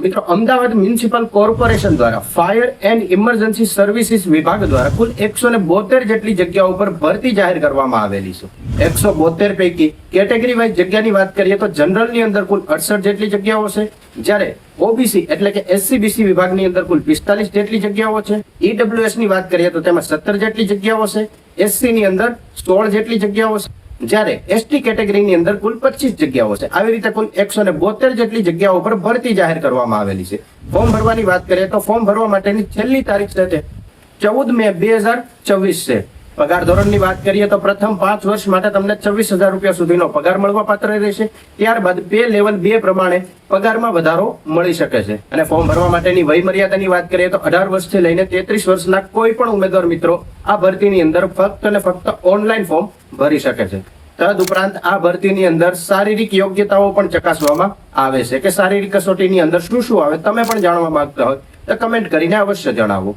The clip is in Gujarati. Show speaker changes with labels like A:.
A: મિત્રો, અમદાવાદ મ્યુનિસિપલ કોર્પોરેશન દ્વારા ફાયર એન્ડ ઇમરજન્સી સર્વિસીસ વિભાગ દ્વારા કુલ 172 જેટલી જગ્યાઓ પર ભરતી જાહેર કરવામાં આવેલી છે. 172 પૈકી કેટેગરી વાઇઝ જગ્યાની વાત કરીએ તો જનરલની અંદર કુલ 68 જેટલી જગ્યાઓ છે, જ્યારે ઓબીસી એટલે કે એસસી-બીસી વિભાગની અંદર કુલ 45 જેટલી જગ્યાઓ છે. ઈડબ્લ્યુએસ ની વાત કરીએ તો તેમાં 17 જેટલી જગ્યાઓ છે. એસસી ની અંદર 16 જેટલી જગ્યાઓ છે, જ્યારે એસટી કેટેગરીની અંદર કુલ 25 જગ્યાઓ છે. આવી રીતે કુલ 172 જેટલી જગ્યાઓ પર ભરતી જાહેર કરવામાં આવેલી છે. ફોર્મ ભરવાની વાત કરીએ તો ફોર્મ ભરવા માટેની છેલ્લી તારીખ છે તે 14 મે 2024 છે. પગાર ધોરણની વાત કરીએ તો પ્રથમ 5 વર્ષ માટે તમને 26,000 રૂપિયા સુધીનો પગાર મળવા પાત્ર રહેશે. ત્યારબાદ પે લેવલ 2 પ્રમાણે પગારમાં વધારો મળી શકે છે. અને ફોર્મ ભરવા માટેની વય મર્યાદાની વાત કરીએ તો 18 વર્ષથી લઈને 33 વર્ષના કોઈ પણ ઉમેદવાર મિત્રો આ ભરતીની અંદર ફક્ત અને ફક્ત ઓનલાઈન ફોર્મ ભરી શકે છે. તદ ઉપરાંત આ ભરતીની અંદર શારીરિક યોગ્યતાઓ પણ ચકાસવામાં આવે છે કે શારીરિક કસોટીની અંદર શું શું આવે. તમે પણ જાણવા માંગતા હોય તો કમેન્ટ કરીને અવશ્ય જણાવો.